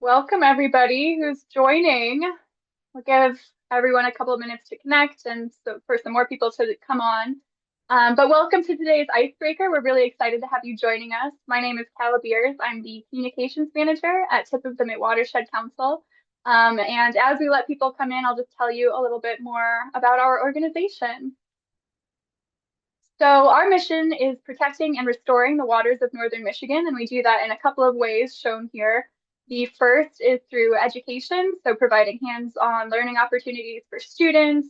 Welcome everybody who's joining. We'll give everyone a couple of minutes to connect and so for some more people to come on. But welcome to today's Icebreaker. We're really excited to have you joining us. My name is Calla Beers. I'm the Communications Manager at Tip of the Mitt Watershed Council. And as we let people come in, I'll just tell you a little bit more about our organization. So our mission is protecting and restoring the waters of Northern Michigan, and we do that in a couple of ways shown here. The first is through education, so providing hands-on learning opportunities for students,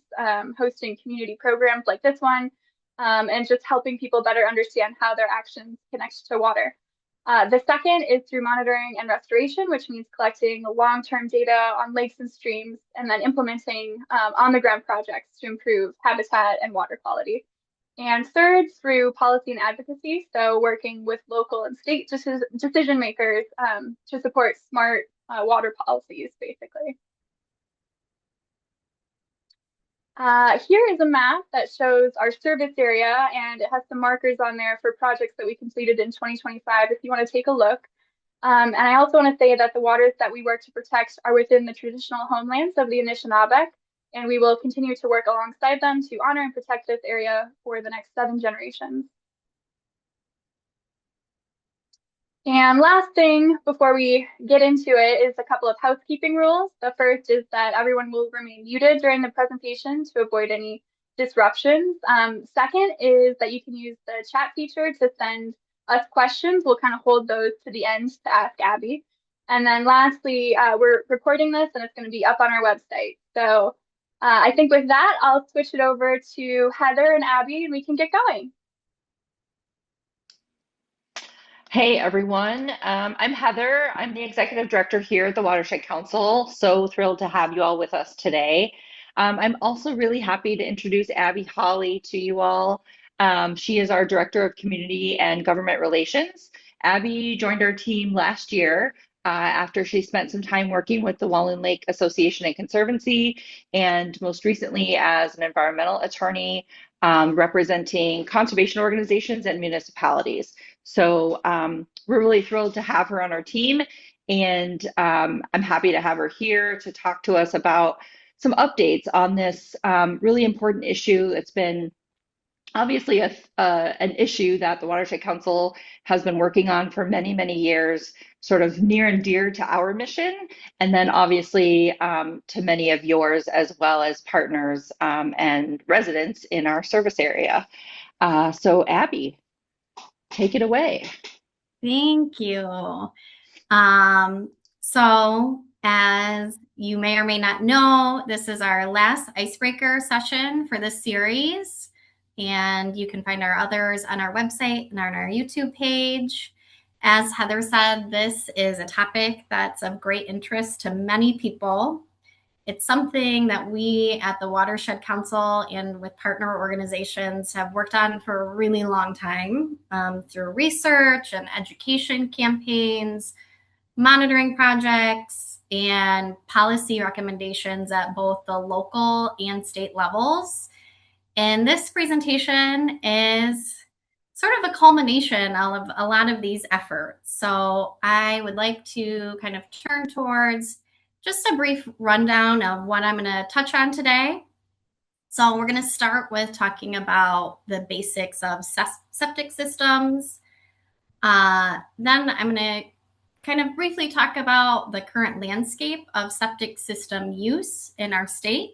hosting community programs like this one, and just helping people better understand how their actions connect to water. The second is through monitoring and restoration, which means collecting long-term data on lakes and streams, and then implementing on-the-ground projects to improve habitat and water quality. And third, through policy and advocacy, so working with local and state decision makers to support smart water policies, basically. Here is a map that shows our service area, and it has some markers on there for projects that we completed in 2025 if you want to take a look. And I also want to say that the waters that we work to protect are within the traditional homelands of the Anishinaabe, and we will continue to work alongside them to honor and protect this area for the next 7 generations. And last thing before we get into it is a couple of housekeeping rules. The first is that everyone will remain muted during the presentation to avoid any disruptions. Second is that you can use the chat feature to send us questions. We'll kind of hold those to the end to ask Abby. And then lastly, we're recording this and it's going to be up on our website. So I think with that, I'll switch it over to Heather and Abby and we can get going. Hey everyone, I'm Heather. I'm the Executive Director here at the Watershed Council. So thrilled to have you all with us today. I'm also really happy to introduce Abby Holly to you all. She is our Director of Community and Government Relations. Abby joined our team last year after she spent some time working with the Walloon Lake Association and Conservancy, and most recently as an environmental attorney representing conservation organizations and municipalities. So we're really thrilled to have her on our team, and I'm happy to have her here to talk to us about some updates on this really important issue. It's been obviously an issue that the Watershed Council has been working on for many, many years, sort of near and dear to our mission, and then obviously to many of yours as well as partners and residents in our service area. So Abby, take it away. Thank you. So as you may or may not know, this is our last Icebreaker session for this series. And you can find our others on our website and on our YouTube page. As Heather said, this is a topic that's of great interest to many people. It's something that we at the Watershed Council and with partner organizations have worked on for a really long time through research and education campaigns, monitoring projects, and policy recommendations at both the local and state levels. And this presentation is sort of a culmination of a lot of these efforts. So I would like to kind of turn towards just a brief rundown of what I'm going to touch on today. So we're going to start with talking about the basics of septic systems. Then I'm going to kind of briefly talk about the current landscape of septic system use in our state.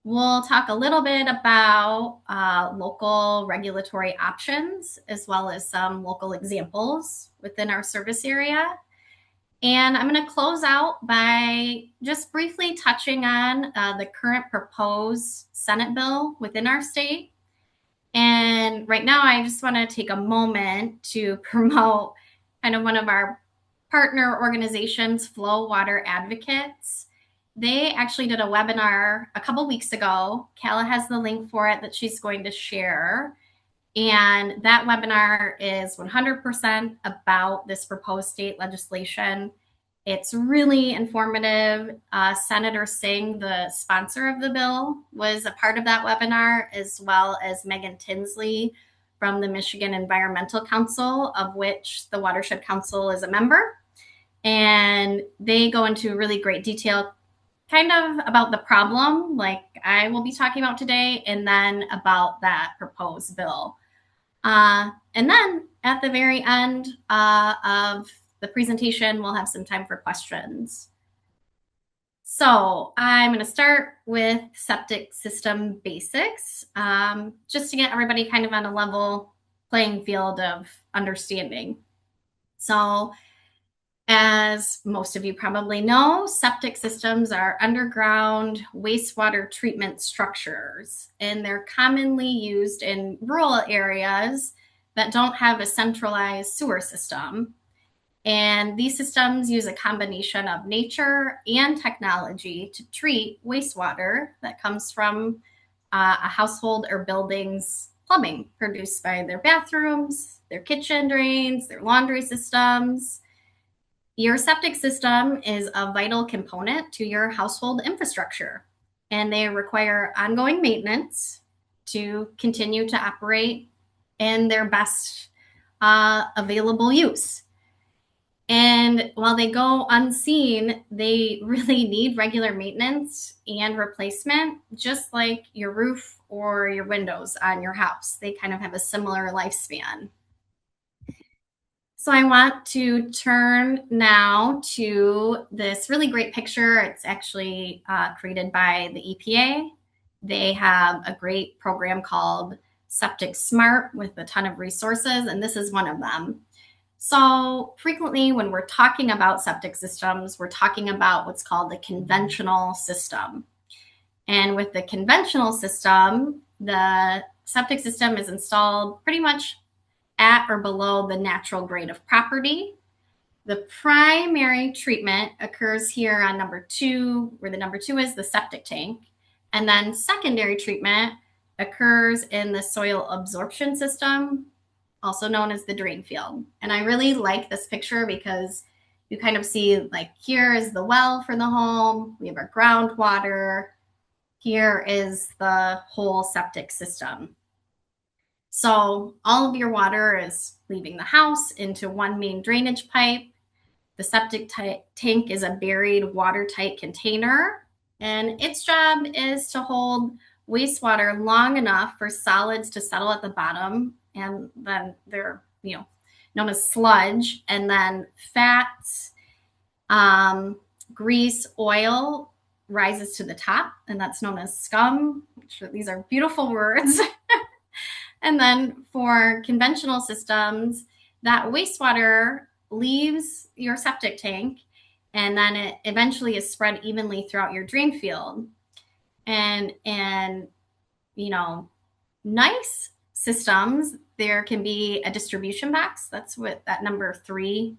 We'll talk a little bit about local regulatory options, as well as some local examples within our service area. And I'm going to close out by just briefly touching on the current proposed Senate bill within our state. And right now, I just want to take a moment to promote kind of one of our partner organizations, Flow Water Advocates. They actually did a webinar a couple weeks ago. Calla has the link for it that she's going to share. And that webinar is 100% about this proposed state legislation. It's really informative. Senator Singh, the sponsor of the bill, was a part of that webinar, as well as Megan Tinsley from the Michigan Environmental Council, of which the Watershed Council is a member. And they go into really great detail kind of about the problem, like I will be talking about today, and then about that proposed bill. And then at the very end of the presentation, we'll have some time for questions. So I'm going to start with septic system basics, just to get everybody kind of on a level playing field of understanding. So as most of you probably know, septic systems are underground wastewater treatment structures, and they're commonly used in rural areas that don't have a centralized sewer system. And these systems use a combination of nature and technology to treat wastewater that comes from a household or building's plumbing produced by their bathrooms, their kitchen drains, their laundry systems. Your septic system is a vital component to your household infrastructure, and they require ongoing maintenance to continue to operate in their best available use. And while they go unseen, they really need regular maintenance and replacement, just like your roof or your windows on your house. They kind of have a similar lifespan. So I want to turn now to this really great picture. It's actually created by the EPA. They have a great program called Septic Smart with a ton of resources, and this is one of them. So frequently when we're talking about septic systems, we're talking about what's called the conventional system. And with the conventional system, the septic system is installed pretty much at or below the natural grade of property. The primary treatment occurs here on number 2, where the number 2 is the septic tank. And then secondary treatment occurs in the soil absorption system, also known as the drain field. And I really like this picture because you kind of see, like, here is the well for the home. We have our groundwater. Here is the whole septic system. So all of your water is leaving the house into one main drainage pipe. The septic tank is a buried watertight container, and its job is to hold wastewater long enough for solids to settle at the bottom, and then they're known as sludge, and then fats, grease, oil rises to the top, and that's known as scum. These are beautiful words. And then for conventional systems, that wastewater leaves your septic tank, and then it eventually is spread evenly throughout your drain field. And nice systems, there can be a distribution box. That's what that number 3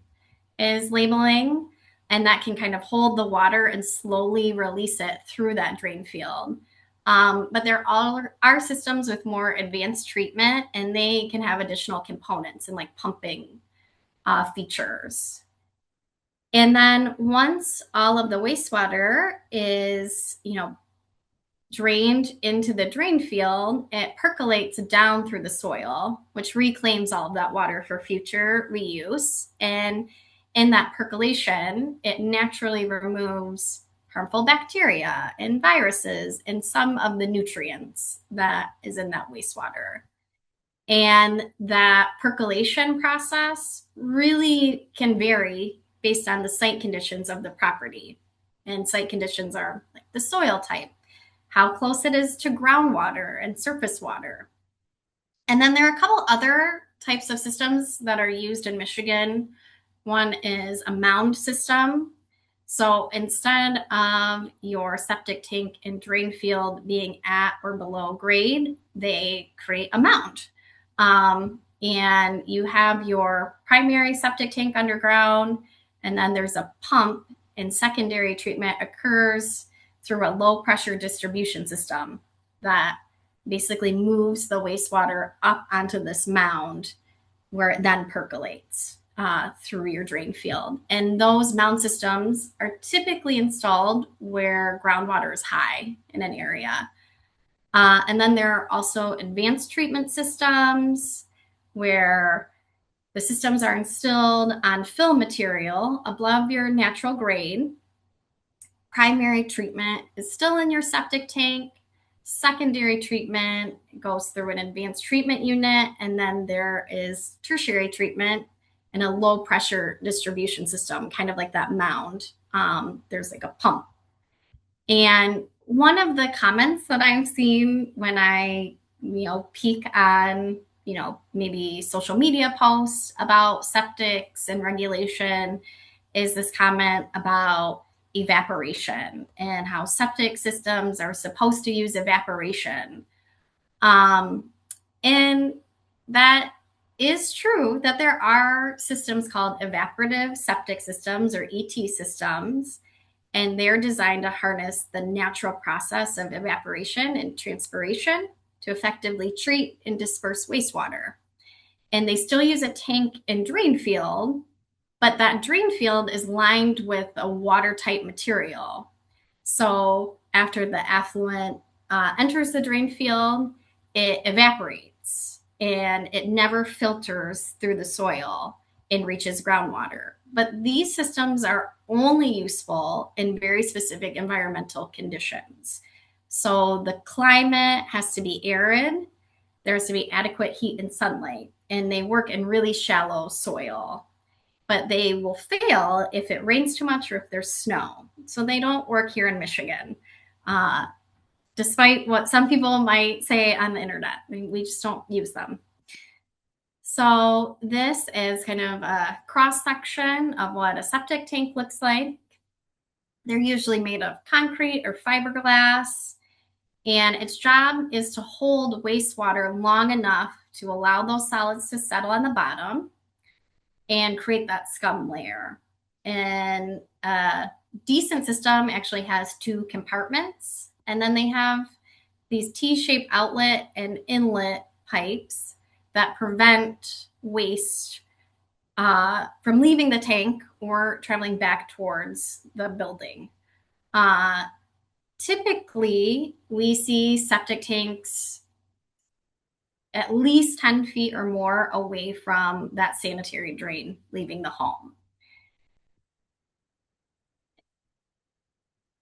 is labeling. And that can kind of hold the water and slowly release it through that drain field. But there are systems with more advanced treatment, and they can have additional components and like pumping features. And then once all of the wastewater is, drained into the drain field, it percolates down through the soil, which reclaims all of that water for future reuse. And in that percolation, it naturally removes harmful bacteria and viruses and some of the nutrients that is in that wastewater. And that percolation process really can vary based on the site conditions of the property. And site conditions are like the soil type, how close it is to groundwater and surface water. And then there are a couple other types of systems that are used in Michigan. One is a mound system. So instead of your septic tank and drain field being at or below grade, they create a mound. And you have your primary septic tank underground, and then there's a pump, and secondary treatment occurs through a low pressure distribution system that basically moves the wastewater up onto this mound where it then percolates through your drain field. And those mound systems are typically installed where groundwater is high in an area. And then there are also advanced treatment systems where The systems are installed on fill material above your natural grade. Primary treatment is still in your septic tank. Secondary treatment goes through an advanced treatment unit, and then there is tertiary treatment in a low pressure distribution system, kind of like that mound. There's like a pump. And one of the comments that I've seen when I, peek on, maybe social media posts about septics and regulation is this comment about evaporation and how septic systems are supposed to use evaporation. And that is true that there are systems called evaporative septic systems or ET systems, and they're designed to harness the natural process of evaporation and transpiration to effectively treat and disperse wastewater. And they still use a tank and drain field, but that drain field is lined with a watertight material. So after the effluent enters the drain field, it evaporates and it never filters through the soil and reaches groundwater. But these systems are only useful in very specific environmental conditions. So the climate has to be arid, there has to be adequate heat and sunlight, and they work in really shallow soil. But they will fail if it rains too much or if there's snow. So they don't work here in Michigan, despite what some people might say on the internet. I mean, we just don't use them. So this is kind of a cross section of what a septic tank looks like. They're usually made of concrete or fiberglass, and its job is to hold wastewater long enough to allow those solids to settle on the bottom and create that scum layer. And a decent system actually has two compartments, and then they have these T-shaped outlet and inlet pipes that prevent waste from leaving the tank or traveling back towards the building. Typically, we see septic tanks at least 10 feet or more away from that sanitary drain leaving the home.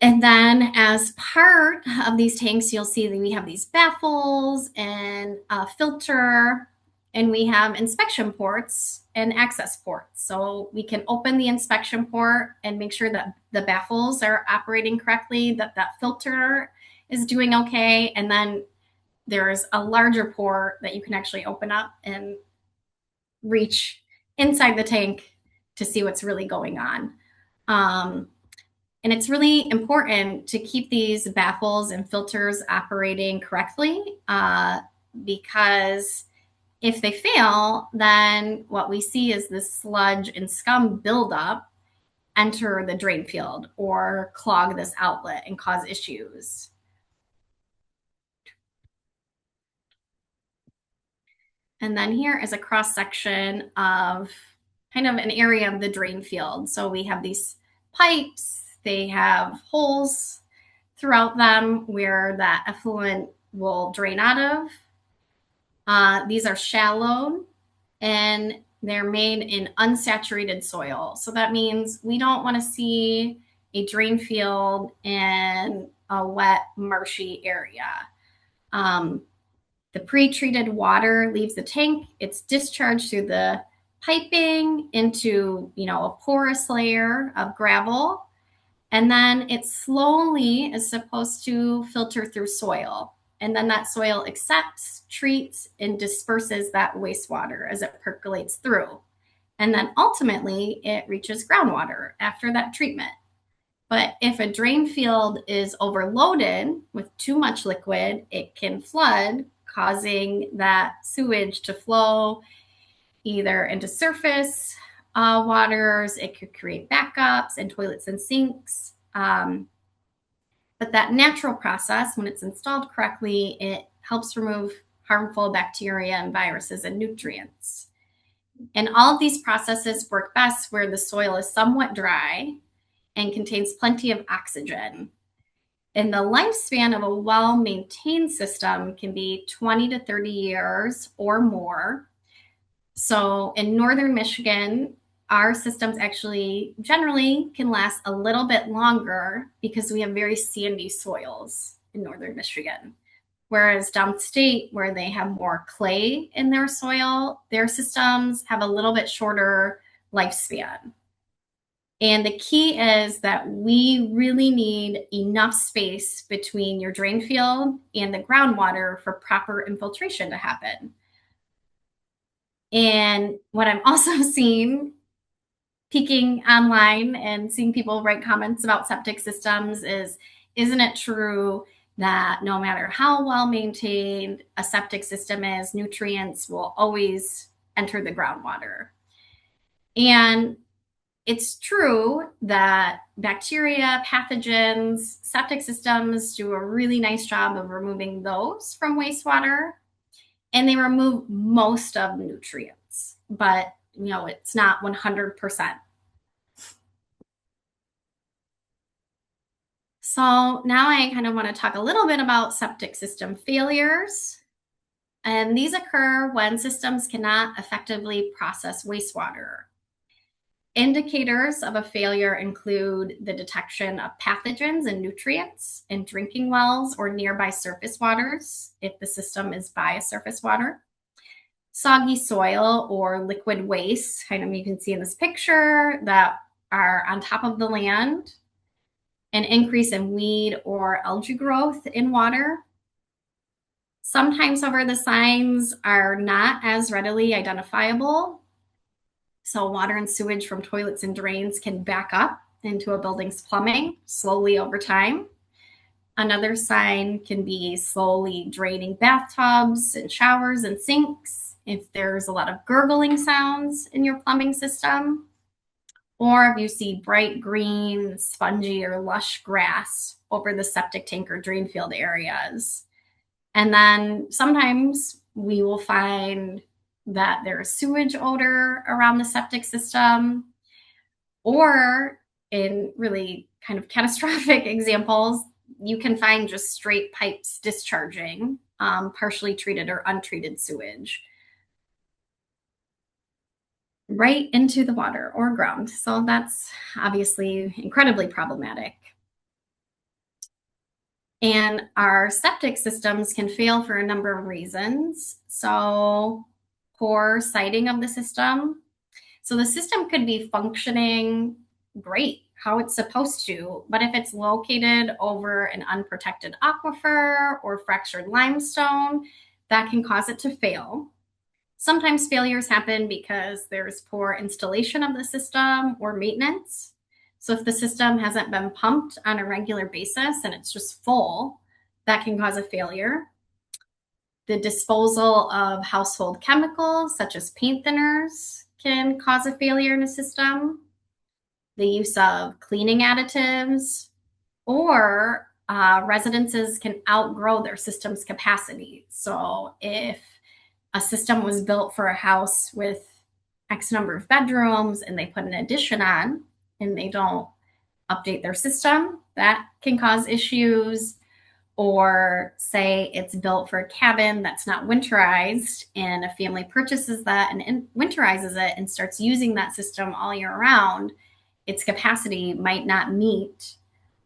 And then as part of these tanks, you'll see that we have these baffles and a filter, and we have inspection ports and access ports. So we can open the inspection port and make sure that the baffles are operating correctly, that that filter is doing okay. And then there's a larger port that you can actually open up and reach inside the tank to see what's really going on. And it's really important to keep these baffles and filters operating correctly because if they fail, then what we see is this sludge and scum buildup enter the drain field or clog this outlet and cause issues. And then here is a cross section of kind of an area of the drain field. So we have these pipes, they have holes throughout them where that effluent will drain out of. These are shallow and they're made in unsaturated soil. So that means we don't want to see a drain field in a wet, marshy area. The pre-treated water leaves the tank. It's discharged through the piping into, a porous layer of gravel. And then it slowly is supposed to filter through soil. And then that soil accepts, treats, and disperses that wastewater as it percolates through. And then ultimately it reaches groundwater after that treatment. But if a drain field is overloaded with too much liquid, it can flood, causing that sewage to flow either into surface waters. It could create backups in toilets and sinks. But that natural process, when it's installed correctly, it helps remove harmful bacteria and viruses and nutrients. And all of these processes work best where the soil is somewhat dry and contains plenty of oxygen. And the lifespan of a well-maintained system can be 20 to 30 years or more. So in northern Michigan, our systems actually generally can last a little bit longer because we have very sandy soils in northern Michigan. Whereas downstate, where they have more clay in their soil, their systems have a little bit shorter lifespan. And the key is that we really need enough space between your drain field and the groundwater for proper infiltration to happen. And what I'm also seeing, peeking online and seeing people write comments about septic systems is, isn't it true that no matter how well maintained a septic system is, nutrients will always enter the groundwater? And it's true that bacteria, pathogens, septic systems do a really nice job of removing those from wastewater, and they remove most of the nutrients, but it's not 100%. So now I kind of want to talk a little bit about septic system failures. And these occur when systems cannot effectively process wastewater. Indicators of a failure include the detection of pathogens and nutrients in drinking wells or nearby surface waters, if the system is by a surface water. Soggy soil or liquid waste, kind of you can see in this picture, that are on top of the land. An increase in weed or algae growth in water. Sometimes, however, the signs are not as readily identifiable. So water and sewage from toilets and drains can back up into a building's plumbing slowly over time. Another sign can be slowly draining bathtubs and showers and sinks. If there's a lot of gurgling sounds in your plumbing system, or if you see bright green, spongy, or lush grass over the septic tank or drain field areas. And then sometimes we will find that there's sewage odor around the septic system, or in really kind of catastrophic examples, you can find just straight pipes discharging partially treated or untreated sewage right into the water or ground. So that's obviously incredibly problematic. And our septic systems can fail for a number of reasons. So poor siting of the system. So the system could be functioning great, how it's supposed to, but if it's located over an unprotected aquifer or fractured limestone, that can cause it to fail. Sometimes failures happen because there's poor installation of the system or maintenance. So if the system hasn't been pumped on a regular basis and it's just full, that can cause a failure. The disposal of household chemicals, such as paint thinners, can cause a failure in a system. The use of cleaning additives, or residences can outgrow their system's capacity. So if a system was built for a house with X number of bedrooms and they put an addition on and they don't update their system, that can cause issues. Or say it's built for a cabin that's not winterized and a family purchases that and winterizes it and starts using that system all year round, its capacity might not meet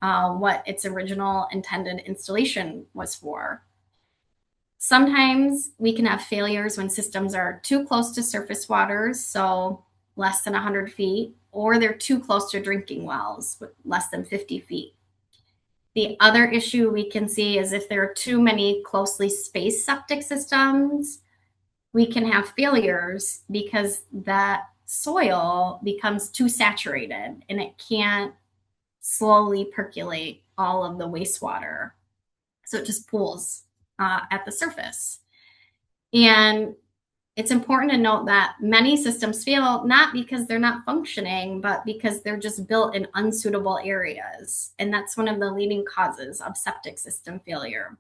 what its original intended installation was for. Sometimes we can have failures when systems are too close to surface waters, so less than 100 feet, or they're too close to drinking wells, less than 50 feet. The other issue we can see is if there are too many closely spaced septic systems, we can have failures because that soil becomes too saturated and it can't slowly percolate all of the wastewater. So it just pools at the surface. And it's important to note that many systems fail not because they're not functioning, but because they're just built in unsuitable areas. And that's one of the leading causes of septic system failure.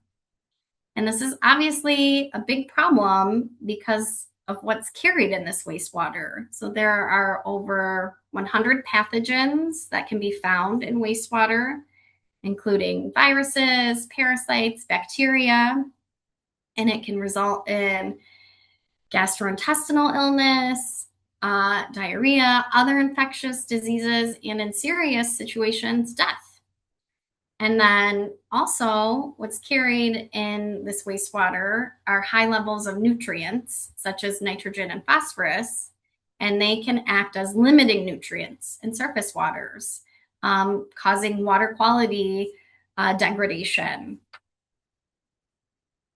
And this is obviously a big problem because of what's carried in this wastewater. So there are over 100 pathogens that can be found in wastewater, including viruses, parasites, bacteria, and it can result in gastrointestinal illness, diarrhea, other infectious diseases, and in serious situations, death. And then also, what's carried in this wastewater are high levels of nutrients, such as nitrogen and phosphorus, and they can act as limiting nutrients in surface waters, causing water quality degradation.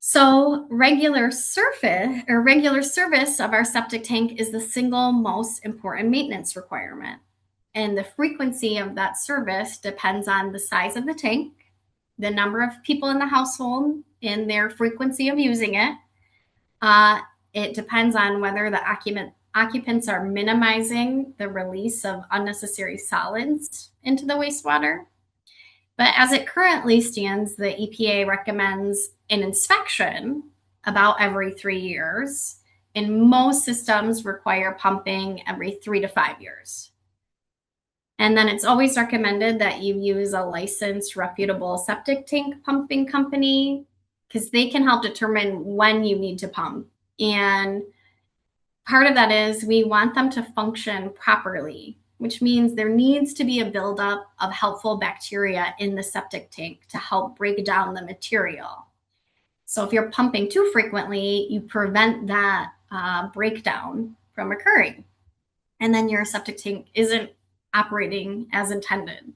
So regular service of our septic tank is the single most important maintenance requirement. And the frequency of that service depends on the size of the tank, the number of people in the household, and their frequency of using it. It depends on whether the occupants are minimizing the release of unnecessary solids into the wastewater. But as it currently stands, the EPA recommends an inspection about every 3 years, and most systems require pumping every 3 to 5 years. And then it's always recommended that you use a licensed, reputable septic tank pumping company because they can help determine when you need to pump. And part of that is we want them to function properly, which means there needs to be a buildup of helpful bacteria in the septic tank to help break down the material. So if you're pumping too frequently, you prevent that breakdown from occurring. And then your septic tank isn't operating as intended.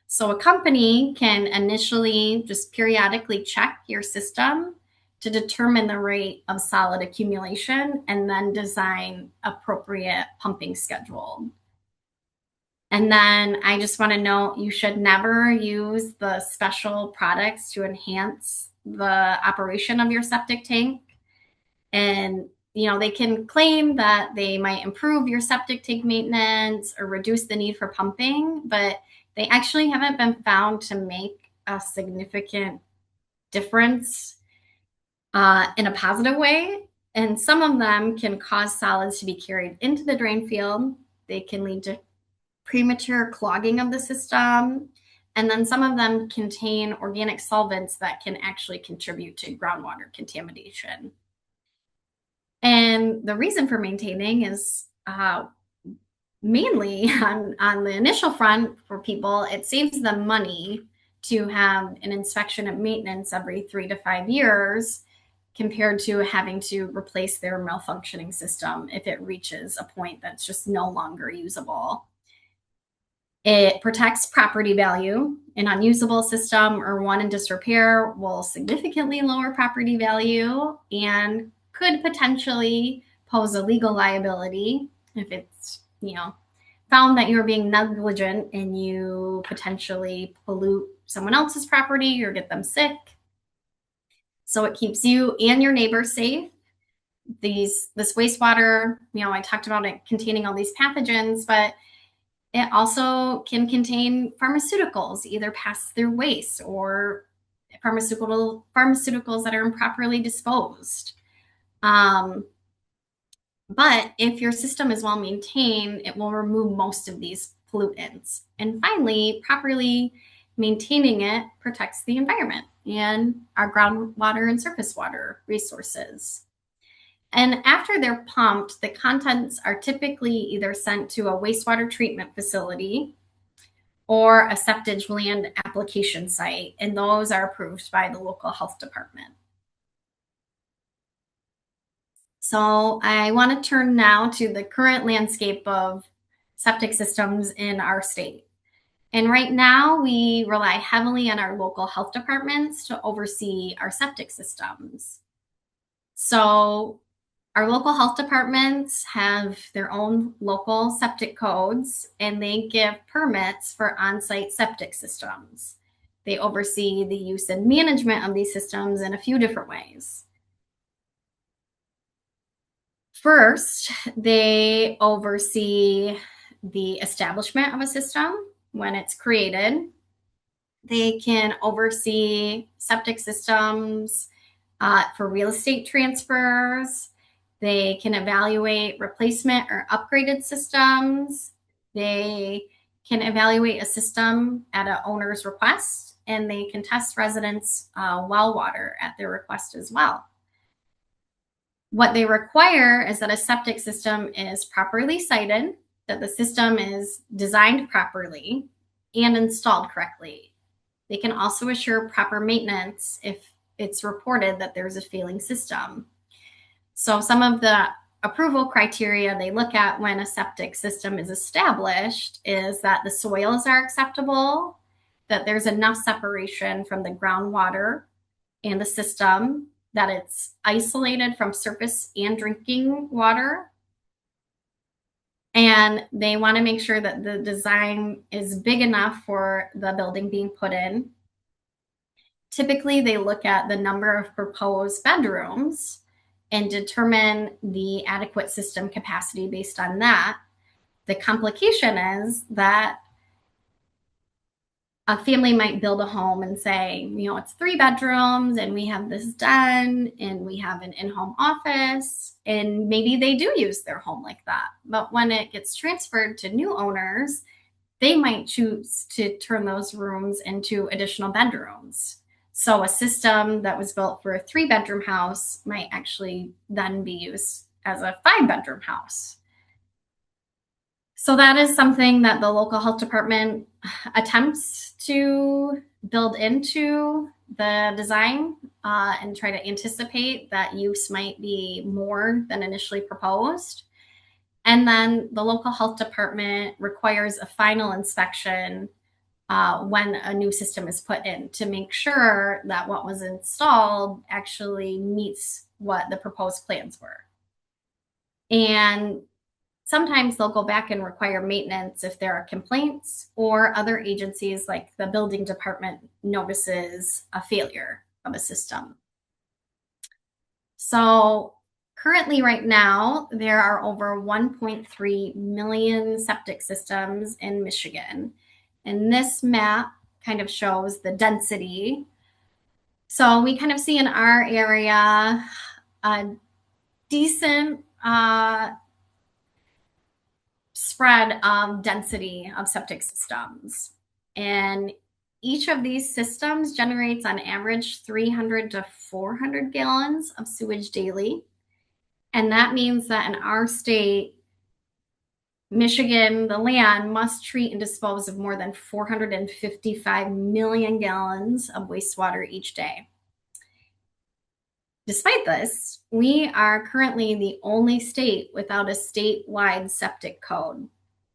So a company can initially just periodically check your system to determine the rate of solid accumulation and then design appropriate pumping schedule. And then I just want to note, you should never use the special products to enhance the operation of your septic tank. And, they can claim that they might improve your septic tank maintenance or reduce the need for pumping, but they actually haven't been found to make a significant difference in a positive way. And some of them can cause solids to be carried into the drain field. They can lead to premature clogging of the system. And then some of them contain organic solvents that can actually contribute to groundwater contamination. And the reason for maintaining is mainly on the initial front for people, it saves them money to have an inspection and maintenance every 3 to 5 years compared to having to replace their malfunctioning system if it reaches a point that's just no longer usable. It protects property value. An unusable system or one in disrepair will significantly lower property value and could potentially pose a legal liability if it's, found that you're being negligent and you potentially pollute someone else's property or get them sick. So it keeps you and your neighbors safe. This wastewater, I talked about it containing all these pathogens, but it also can contain pharmaceuticals, either pass through waste or pharmaceuticals that are improperly disposed. But if your system is well maintained, it will remove most of these pollutants. And finally, properly maintaining it protects the environment and our groundwater and surface water resources. And after they're pumped, the contents are typically either sent to a wastewater treatment facility or a septic land application site, and those are approved by the local health department. So I want to turn now to the current landscape of septic systems in our state. And right now, we rely heavily on our local health departments to oversee our septic systems. So our local health departments have their own local septic codes, and they give permits for on-site septic systems. They oversee the use and management of these systems in a few different ways. First, they oversee the establishment of a system when it's created. They can oversee septic systems for real estate transfers. They can evaluate replacement or upgraded systems. They can evaluate a system at an owner's request, and they can test residents' well water at their request as well. What they require is that a septic system is properly sited, that the system is designed properly and installed correctly. They can also assure proper maintenance if it's reported that there's a failing system. So some of the approval criteria they look at when a septic system is established is that the soils are acceptable, that there's enough separation from the groundwater and the system, that it's isolated from surface and drinking water. And they want to make sure that the design is big enough for the building being put in. Typically, they look at the number of proposed bedrooms and determine the adequate system capacity based on that. The complication is that a family might build a home and say, it's 3 bedrooms and we have this done and we have an in-home office, and maybe they do use their home like that. But when it gets transferred to new owners, they might choose to turn those rooms into additional bedrooms. So a system that was built for a 3-bedroom house might actually then be used as a 5-bedroom house. So that is something that the local health department attempts to build into the design and try to anticipate that use might be more than initially proposed. And then the local health department requires a final inspection when a new system is put in to make sure that what was installed actually meets what the proposed plans were. And sometimes they'll go back and require maintenance if there are complaints or other agencies like the building department notices a failure of a system. So currently right now, there are over 1.3 million septic systems in Michigan. And this map kind of shows the density. So we kind of see in our area a decent spread of density of septic systems. And each of these systems generates on average 300 to 400 gallons of sewage daily. And that means that in our state, Michigan, the land must treat and dispose of more than 455 million gallons of wastewater each day. Despite this, we are currently the only state without a statewide septic code.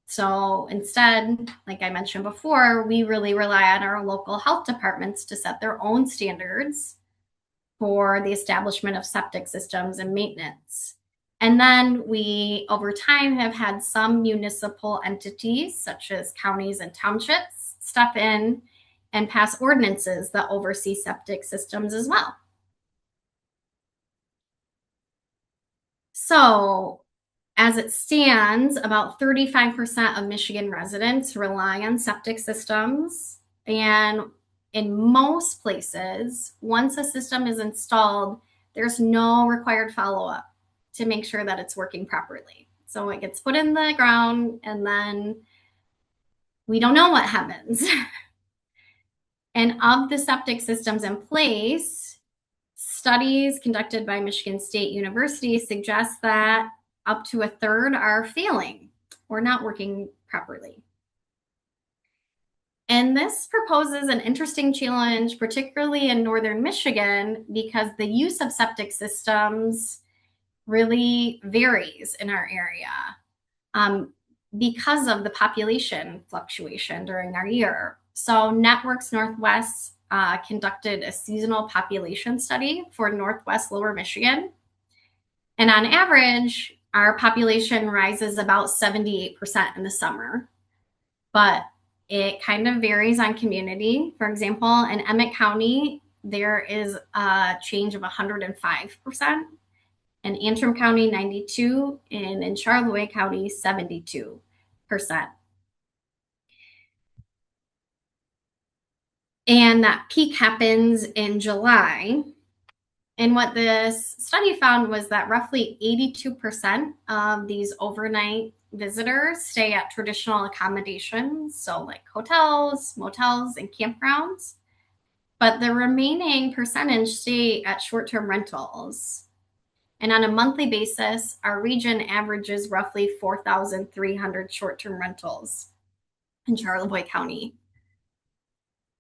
So instead, like I mentioned before, we really rely on our local health departments to set their own standards for the establishment of septic systems and maintenance. And then we, over time, have had some municipal entities, such as counties and townships, step in and pass ordinances that oversee septic systems as well. So, as it stands, about 35% of Michigan residents rely on septic systems. And in most places, once a system is installed, there's no required follow-up to make sure that it's working properly. So it gets put in the ground and then we don't know what happens. And of the septic systems in place, studies conducted by Michigan State University suggest that up to a third are failing or not working properly. And this proposes an interesting challenge, particularly in northern Michigan, because the use of septic systems really varies in our area because of the population fluctuation during our year. So Networks Northwest conducted a seasonal population study for Northwest Lower Michigan. And on average, our population rises about 78% in the summer, but it kind of varies on community. For example, in Emmett County, there is a change of 105%. In Antrim County, 92%, and in Charlevoix County, 72%. And that peak happens in July. And what this study found was that roughly 82% of these overnight visitors stay at traditional accommodations, so like hotels, motels, and campgrounds. But the remaining percentage stay at short-term rentals. And on a monthly basis, our region averages roughly 4,300 short-term rentals in Charlevoix County.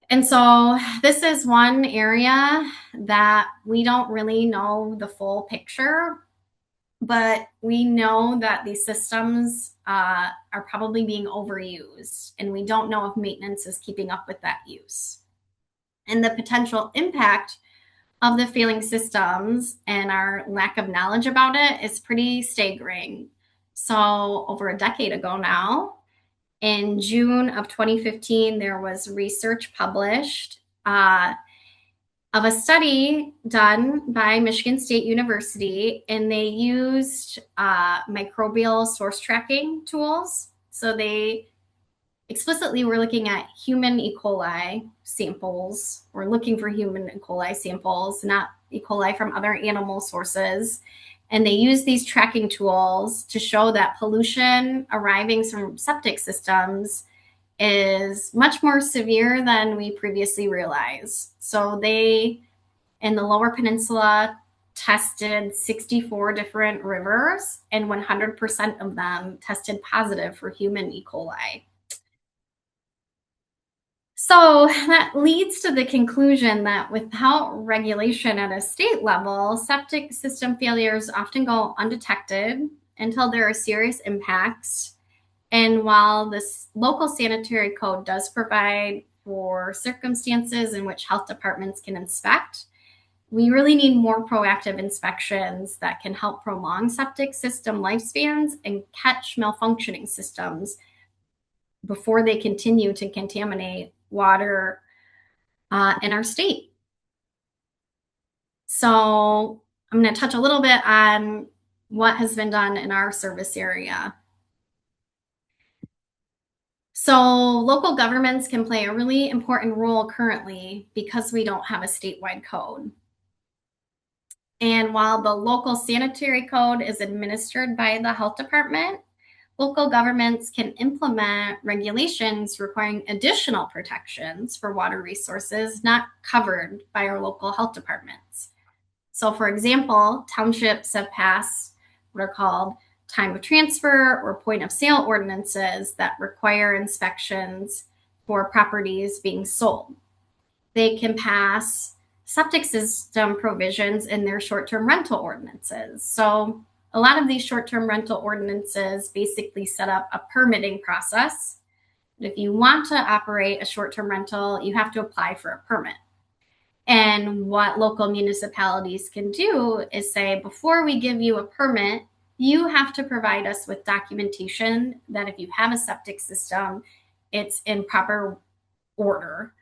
And so this is one area that we don't really know the full picture, but we know that these systems are probably being overused, and we don't know if maintenance is keeping up with that use. And the potential impact of the failing systems and our lack of knowledge about it is pretty staggering. So over a decade ago now, in June of 2015, there was research published of a study done by Michigan State University, and they used microbial source tracking tools. So they explicitly were looking at human E. coli samples, or looking for human E. coli samples, not E. coli from other animal sources. And they used these tracking tools to show that pollution arriving from septic systems is much more severe than we previously realized. So they, in the Lower Peninsula, tested 64 different rivers, and 100% of them tested positive for human E. coli. So that leads to the conclusion that without regulation at a state level, septic system failures often go undetected until there are serious impacts. And while this local sanitary code does provide for circumstances in which health departments can inspect, we really need more proactive inspections that can help prolong septic system lifespans and catch malfunctioning systems before they continue to contaminate water in our state. So I'm going to touch a little bit on what has been done in our service area. So local governments can play a really important role currently because we don't have a statewide code. And while the local sanitary code is administered by the health department, local governments can implement regulations requiring additional protections for water resources not covered by our local health departments. So for example, townships have passed what are called time of transfer or point of sale ordinances that require inspections for properties being sold. They can pass septic system provisions in their short-term rental ordinances. So a lot of these short-term rental ordinances basically set up a permitting process. If you want to operate a short-term rental, you have to apply for a permit. And what local municipalities can do is say, before we give you a permit, you have to provide us with documentation that if you have a septic system, it's in proper order.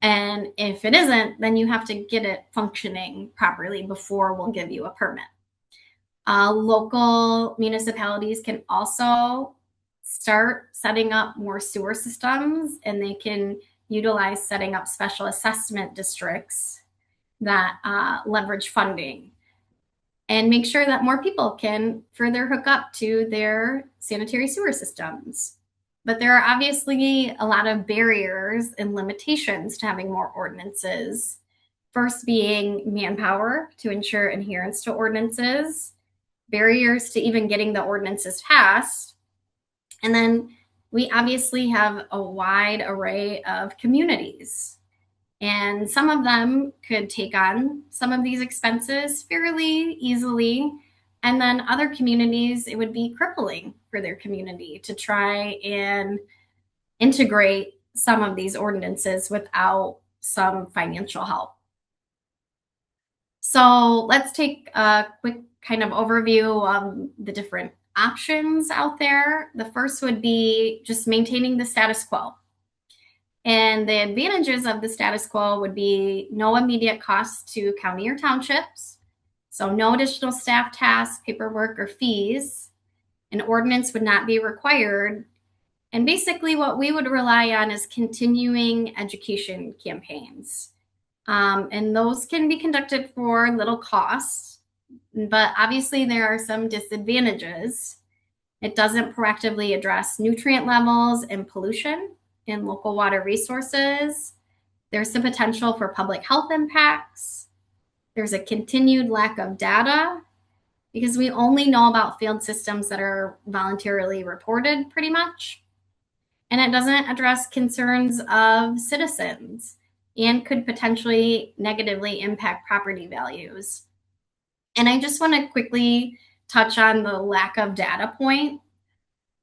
And if it isn't, then you have to get it functioning properly before we'll give you a permit. Local municipalities can also start setting up more sewer systems, and they can utilize setting up special assessment districts that leverage funding and make sure that more people can further hook up to their sanitary sewer systems. But there are obviously a lot of barriers and limitations to having more ordinances. First being manpower to ensure adherence to ordinances, barriers to even getting the ordinances passed. And then we obviously have a wide array of communities. And some of them could take on some of these expenses fairly easily. And then other communities, it would be crippling for their community to try and integrate some of these ordinances without some financial help. So let's take a quick kind of overview of the different options out there. The first would be just maintaining the status quo. And the advantages of the status quo would be no immediate costs to county or townships. So no additional staff tasks, paperwork, or fees. An ordinance would not be required. And basically what we would rely on is continuing education campaigns. And those can be conducted for little cost, but obviously there are some disadvantages. It doesn't proactively address nutrient levels and pollution in local water resources. There's the potential for public health impacts. There's a continued lack of data. because we only know about failed systems that are voluntarily reported pretty much. And it doesn't address concerns of citizens and could potentially negatively impact property values. And I just want to quickly touch on the lack of data point.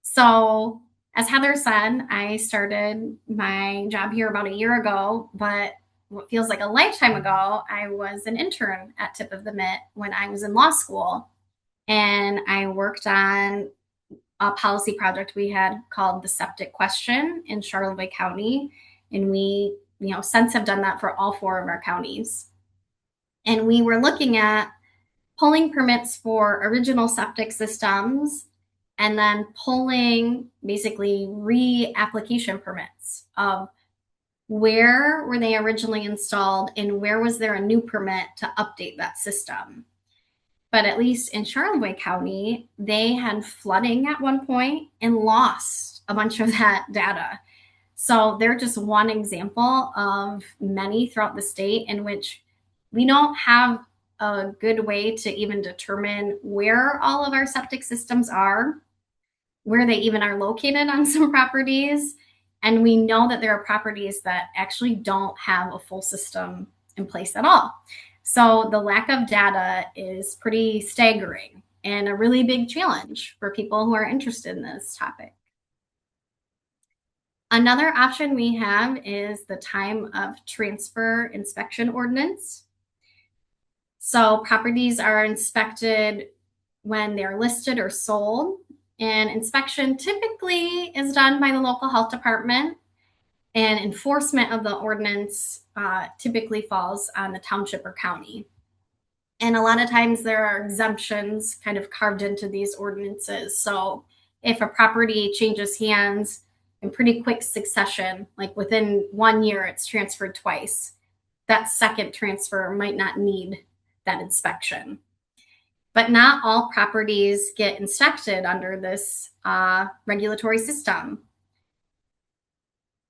So, as Heather said, I started my job here about a year ago, but what feels like a lifetime ago, I was an intern at Tip of the Mitt when I was in law school. And I worked on a policy project we had called the Septic question in Charlevoix County. And we, since have done that for all 4 of our counties. And we were looking at pulling permits for original septic systems and then pulling basically re-application permits of where were they originally installed and where was there a new permit to update that system. But at least in Charlevoix County, they had flooding at one point and lost a bunch of that data. So they're just one example of many throughout the state in which we don't have a good way to even determine where all of our septic systems are, where they even are located on some properties. And we know that there are properties that actually don't have a full system in place at all. So the lack of data is pretty staggering and a really big challenge for people who are interested in this topic. Another option we have is the time of transfer inspection ordinance. So properties are inspected when they're listed or sold, and inspection typically is done by the local health department, and enforcement of the ordinance typically falls on the township or county. And a lot of times there are exemptions kind of carved into these ordinances. So if a property changes hands in pretty quick succession, like within 1 year it's transferred twice, that second transfer might not need that inspection. But not all properties get inspected under this regulatory system.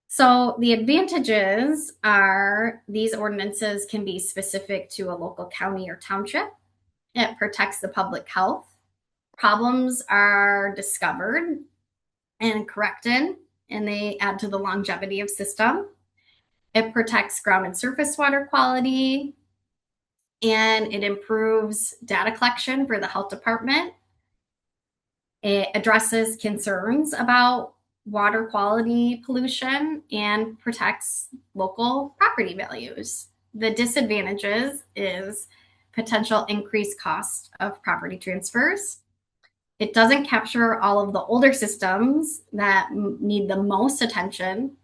So the advantages are these ordinances can be specific to a local county or township. It protects the public health. Problems are discovered and corrected, and they add to the longevity of system. It protects ground and surface water quality, and it improves data collection for the health department. It addresses concerns about water quality pollution and protects local property values. The disadvantages is potential increased cost of property transfers. It doesn't capture all of the older systems that need the most attention.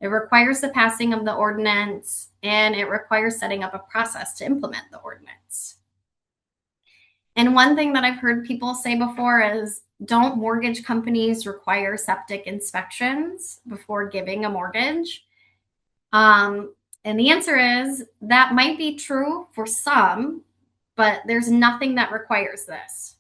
It requires the passing of the ordinance, and it requires setting up a process to implement the ordinance. And one thing that I've heard people say before is, don't mortgage companies require septic inspections before giving a mortgage? And the answer is that might be true for some, but there's nothing that requires this.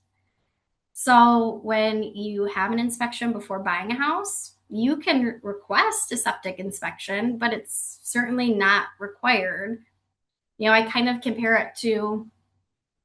So when you have an inspection before buying a house, you can request a septic inspection, but it's certainly not required. I kind of compare it to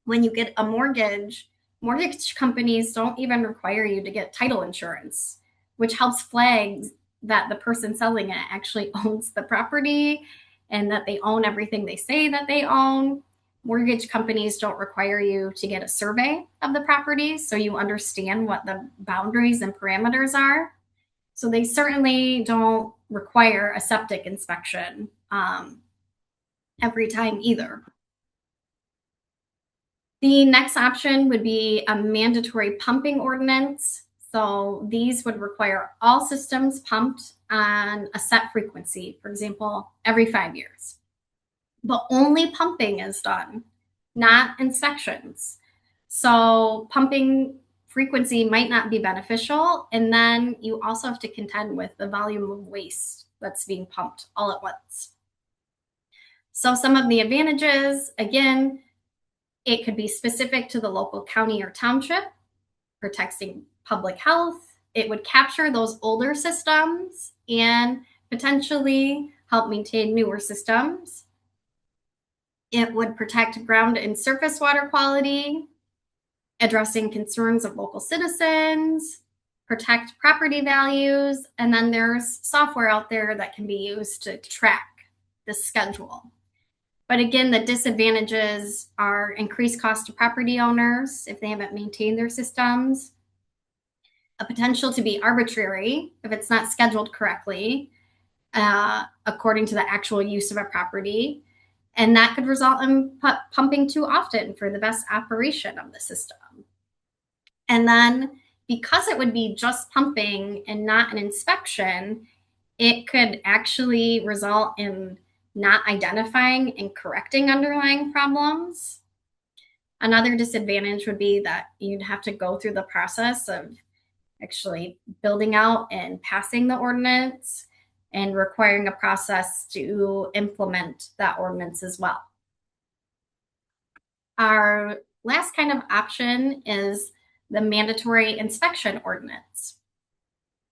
when you get a mortgage companies don't even require you to get title insurance, which helps flag that the person selling it actually owns the property and that they own everything they say that they own. Mortgage companies don't require you to get a survey of the property so you understand what the boundaries and parameters are. So they certainly don't require a septic inspection every time either. The next option would be a mandatory pumping ordinance. So these would require all systems pumped on a set frequency, for example, every 5 years. But only pumping is done, not inspections. So pumping frequency might not be beneficial. And then you also have to contend with the volume of waste that's being pumped all at once. So some of the advantages, again, it could be specific to the local county or township, protecting public health. It would capture those older systems and potentially help maintain newer systems. It would protect ground and surface water quality. addressing concerns of local citizens, protect property values, and then there's software out there that can be used to track the schedule. But again, the disadvantages are increased cost to property owners if they haven't maintained their systems, a potential to be arbitrary if it's not scheduled correctly, according to the actual use of a property, and that could result in pumping too often for the best operation of the system. And then because it would be just pumping and not an inspection, it could actually result in not identifying and correcting underlying problems. Another disadvantage would be that you'd have to go through the process of actually building out and passing the ordinance and requiring a process to implement that ordinance as well. Our last kind of option is the mandatory inspection ordinance.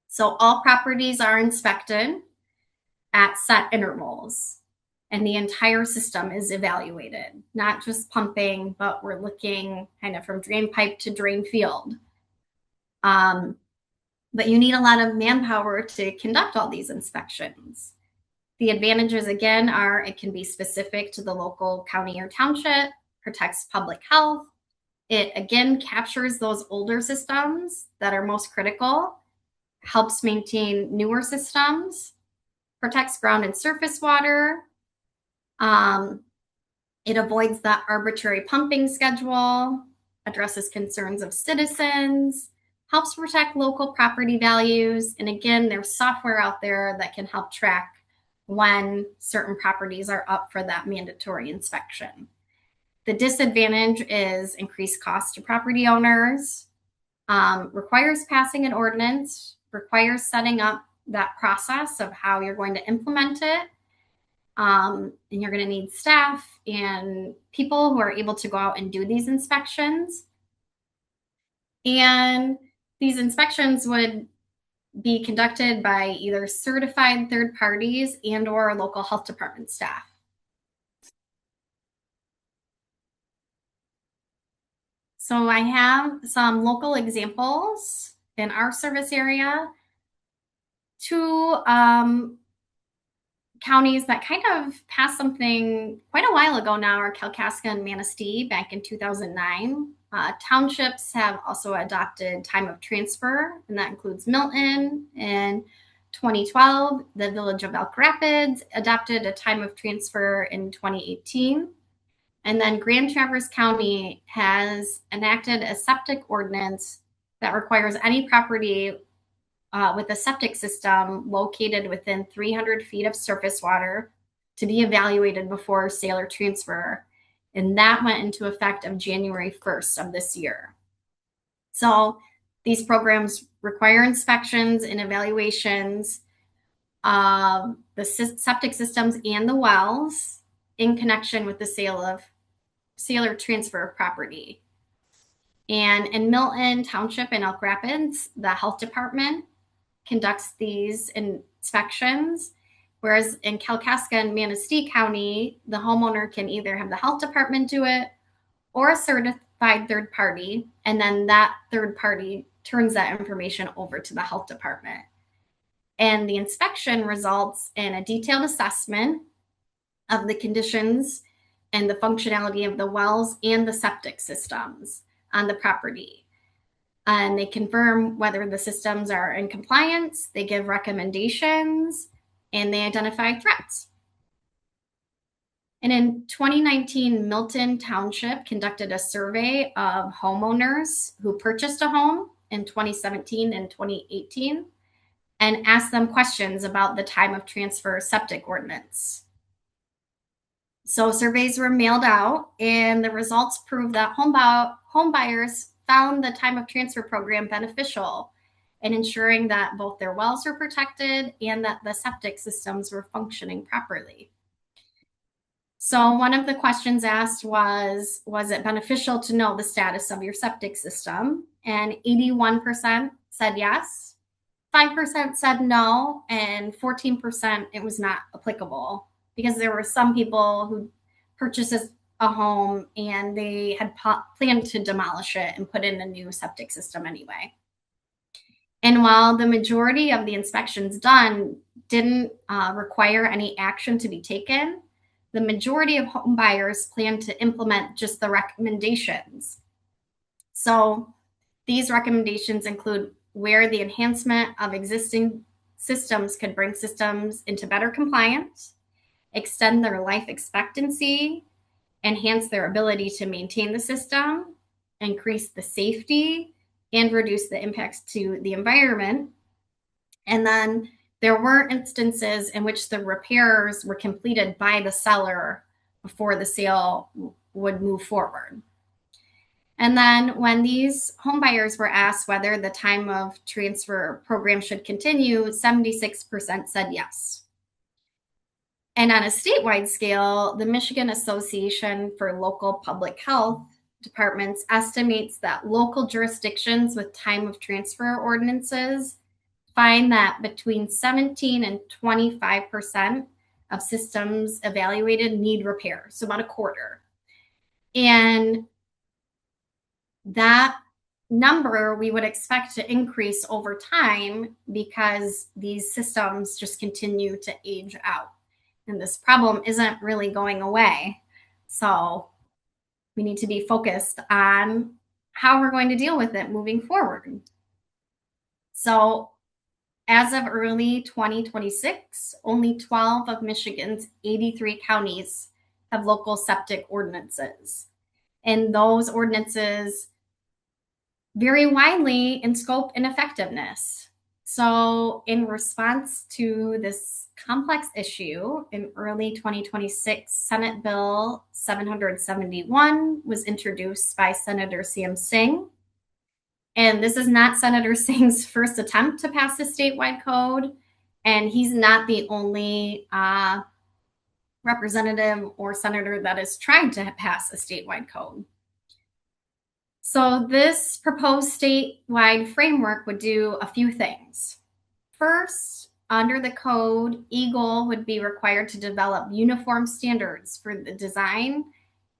So all properties are inspected at set intervals, and the entire system is evaluated, not just pumping, but we're looking kind of from drain pipe to drain field. But you need a lot of manpower to conduct all these inspections. The advantages, again, are it can be specific to the local county or township, protects public health. It, again, captures those older systems that are most critical, helps maintain newer systems, protects ground and surface water. It avoids that arbitrary pumping schedule, addresses concerns of citizens, helps protect local property values. And again, there's software out there that can help track when certain properties are up for that mandatory inspection. The disadvantage is increased cost to property owners, requires passing an ordinance, requires setting up that process of how you're going to implement it. And you're going to need staff and people who are able to go out and do these inspections. And these inspections would be conducted by either certified third parties and or local health department staff. So I have some local examples in our service area. Two counties that kind of passed something quite a while ago now are Kalkaska and Manistee back in 2009. Townships have also adopted time of transfer, and that includes Milton. In 2012, the village of Elk Rapids adopted a time of transfer in 2018. And then Grand Traverse County has enacted a septic ordinance that requires any property with a septic system located within 300 feet of surface water to be evaluated before sale or transfer. And that went into effect of January 1st of this year. So these programs require inspections and evaluations of the septic systems and the wells in connection with the sale or transfer of property. And in Milton Township and Elk Rapids, the health department conducts these inspections, whereas in Kalkaska and Manistee County, the homeowner can either have the health department do it or a certified third party, and then that third party turns that information over to the health department. And the inspection results in a detailed assessment of the conditions and the functionality of the wells and the septic systems on the property. And they confirm whether the systems are in compliance, they give recommendations, and they identify threats. And in 2019, Milton Township conducted a survey of homeowners who purchased a home in 2017 and 2018 and asked them questions about the time of transfer septic ordinance. So surveys were mailed out, and the results proved that home buyers found the time of transfer program beneficial in ensuring that both their wells were protected and that the septic systems were functioning properly. So one of the questions asked was it beneficial to know the status of your septic system? And 81% said yes, 5% said no, and 14% it was not applicable, because there were some people who purchased a home and they had planned to demolish it and put in a new septic system anyway. And while the majority of the inspections done didn't require any action to be taken, the majority of home buyers plan to implement just the recommendations. So these recommendations include where the enhancement of existing systems could bring systems into better compliance, extend their life expectancy, enhance their ability to maintain the system, increase the safety, and reduce the impacts to the environment. And then there were instances in which the repairs were completed by the seller before the sale would move forward. And then when these homebuyers were asked whether the time of transfer program should continue, 76% said yes. And on a statewide scale, the Michigan Association for Local Public Health Departments estimates that local jurisdictions with time of transfer ordinances find that between 17 and 25% of systems evaluated need repair, so about a quarter. And that number we would expect to increase over time because these systems just continue to age out. And this problem isn't really going away. So we need to be focused on how we're going to deal with it moving forward. So as of early 2026, only 12 of Michigan's 83 counties have local septic ordinances. And those ordinances vary widely in scope and effectiveness. So in response to this complex issue, in early 2026, Senate Bill 771 was introduced by Senator Sam Singh. And this is not Senator Singh's first attempt to pass a statewide code. And he's not the only representative or senator that has tried to pass a statewide code. So this proposed statewide framework would do a few things. First, under the code, EGLE would be required to develop uniform standards for the design,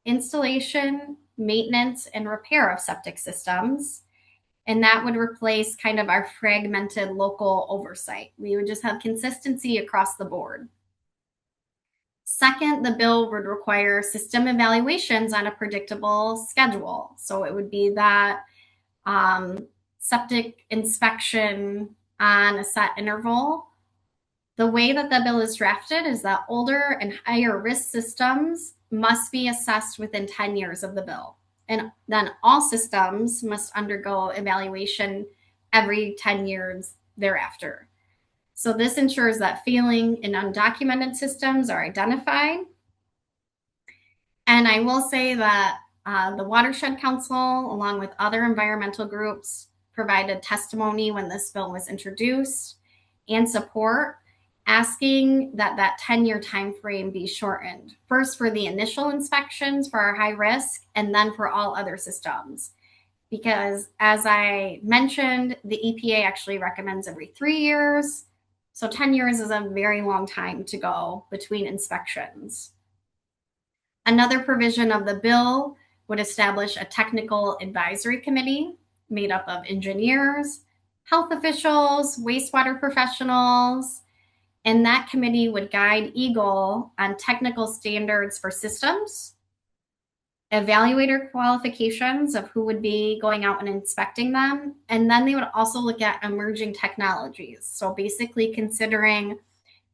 installation, maintenance, and repair of septic systems. And that would replace kind of our fragmented local oversight. We would just have consistency across the board. Second, the bill would require system evaluations on a predictable schedule. So it would be that septic inspection on a set interval. The way that the bill is drafted is that older and higher risk systems must be assessed within 10 years of the bill. And then all systems must undergo evaluation every 10 years thereafter. So this ensures that failing and undocumented systems are identified. And I will say that the Watershed Council, along with other environmental groups, provided testimony when this bill was introduced and support, asking that that 10-year time frame be shortened, first for the initial inspections for our high risk, and then for all other systems. Because as I mentioned, the EPA actually recommends every 3 years. So 10 years is a very long time to go between inspections. Another provision of the bill would establish a technical advisory committee made up of engineers, health officials, wastewater professionals, and that committee would guide EGLE on technical standards for systems, evaluator qualifications of who would be going out and inspecting them, and then they would also look at emerging technologies. So basically considering,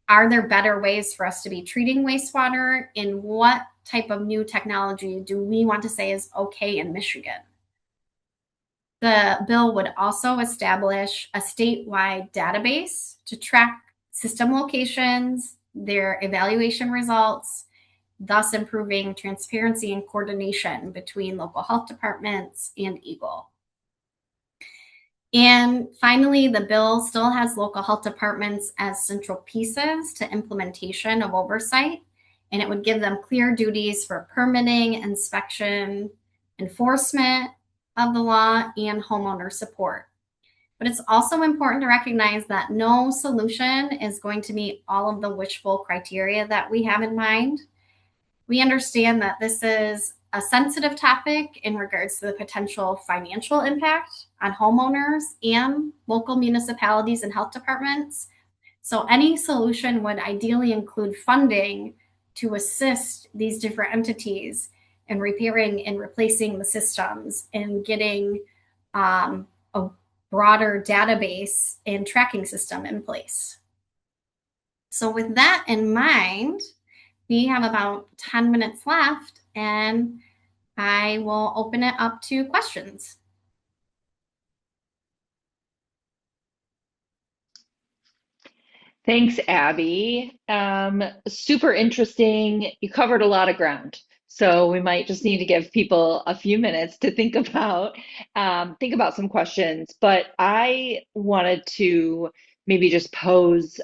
are there better ways for us to be treating wastewater, and what type of new technology do we want to say is okay in Michigan? The bill would also establish a statewide database to track system locations, their evaluation results, thus improving transparency and coordination between local health departments and EGLE. And finally, the bill still has local health departments as central pieces to implementation of oversight, and it would give them clear duties for permitting, inspection, enforcement of the law, and homeowner support. But it's also important to recognize that no solution is going to meet all of the wishful criteria that we have in mind. We understand that this is a sensitive topic in regards to the potential financial impact on homeowners and local municipalities and health departments. So any solution would ideally include funding to assist these different entities in repairing and replacing the systems and getting a broader database and tracking system in place. So with that in mind, we have about 10 minutes left, and I will open it up to questions. Thanks, Abby. Super interesting. You covered a lot of ground. So we might just need to give people a few minutes to think about some questions. But I wanted to maybe just pose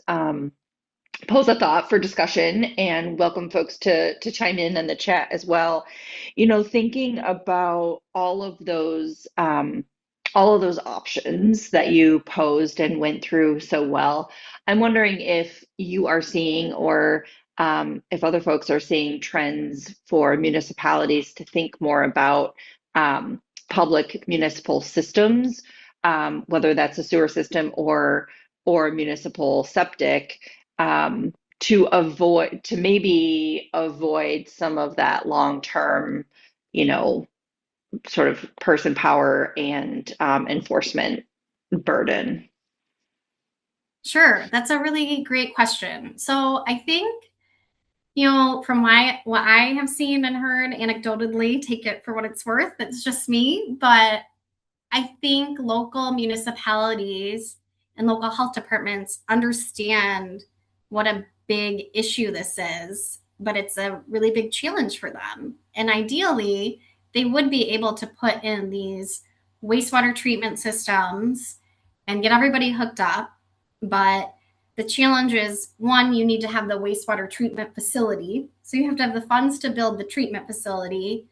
a thought for discussion and welcome folks to chime in the chat as well. Thinking about all of those options that you posed and went through so well, I'm wondering if you are seeing or if other folks are seeing trends for municipalities to think more about public municipal systems, whether that's a sewer system or municipal septic, to maybe avoid some of that long-term, you know, sort of person power and enforcement burden. Sure, that's a really great question. So I think, from what I have seen and heard anecdotally, take it for what it's worth. It's just me, but I think local municipalities and local health departments understand what a big issue this is, but it's a really big challenge for them. And ideally, they would be able to put in these wastewater treatment systems and get everybody hooked up. But the challenge is, one, you need to have the wastewater treatment facility. So you have to have the funds to build the treatment facility.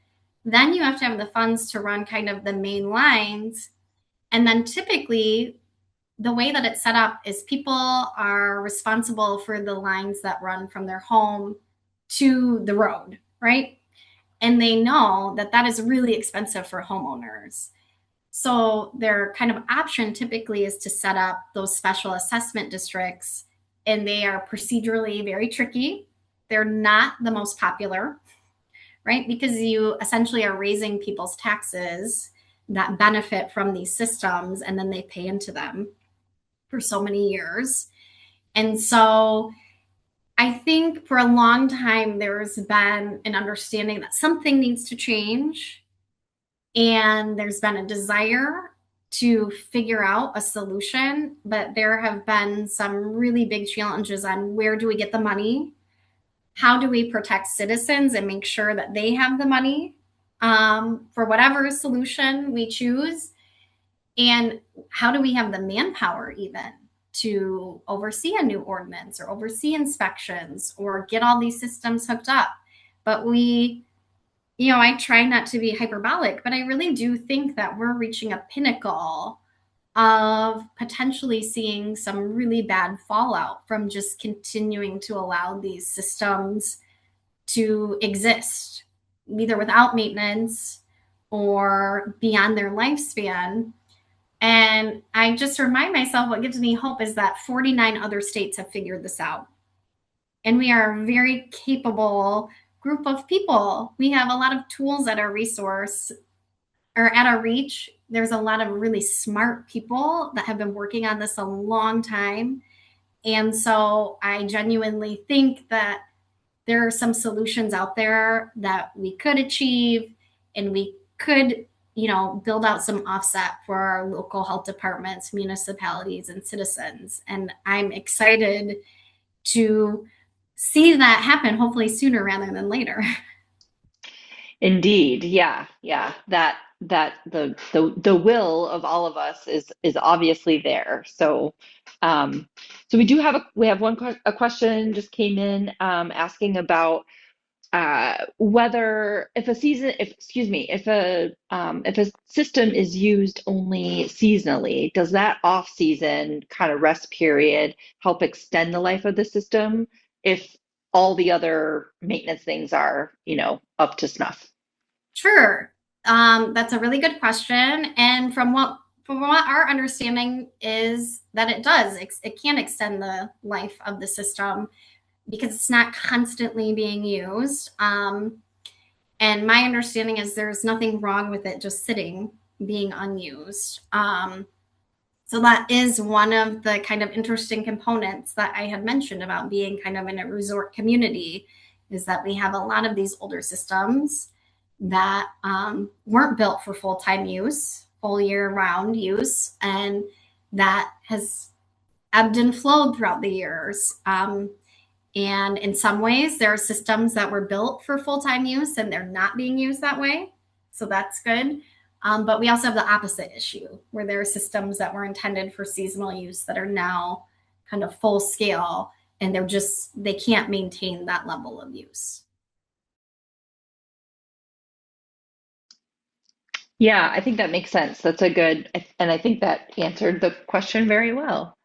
Then you have to have the funds to run kind of the main lines. And then typically, the way that it's set up is people are responsible for the lines that run from their home to the road, right? And they know that that is really expensive for homeowners. So their kind of option typically is to set up those special assessment districts, and they are procedurally very tricky. They're not the most popular, right? Because you essentially are raising people's taxes that benefit from these systems, and then they pay into them for so many years. And so I think for a long time, there's been an understanding that something needs to change. And there's been a desire to figure out a solution, but there have been some really big challenges on where do we get the money? How do we protect citizens and make sure that they have the money for whatever solution we choose? And how do we have the manpower even to oversee a new ordinance or oversee inspections or get all these systems hooked up? But I try not to be hyperbolic, but I really do think that we're reaching a pinnacle of potentially seeing some really bad fallout from just continuing to allow these systems to exist, either without maintenance or beyond their lifespan. And I just remind myself, what gives me hope is that 49 other states have figured this out. And we are a very capable group of people. We have a lot of tools at our resource or at our reach. There's a lot of really smart people that have been working on this a long time. And so I genuinely think that there are some solutions out there that we could achieve, and we could build out some offset for our local health departments, municipalities, and citizens. And I'm excited to see that happen, hopefully sooner rather than later. Indeed, yeah. The will of all of us is obviously there. So we have a question just came in asking about whether if a system is used only seasonally, does that off season kind of rest period help extend the life of the system? If all the other maintenance things are, up to snuff? Sure. That's a really good question. And from what our understanding is that it does, it can extend the life of the system because it's not constantly being used. And my understanding is there's nothing wrong with it just sitting, being unused. So that is one of the kind of interesting components that I had mentioned about being kind of in a resort community, is that we have a lot of these older systems that weren't built for full-time use, full year-round use, and that has ebbed and flowed throughout the years. And in some ways, there are systems that were built for full-time use and they're not being used that way. So that's good. But we also have the opposite issue where there are systems that were intended for seasonal use that are now kind of full scale and they can't maintain that level of use. Yeah, I think that makes sense. That's a good, and I think that answered the question very well.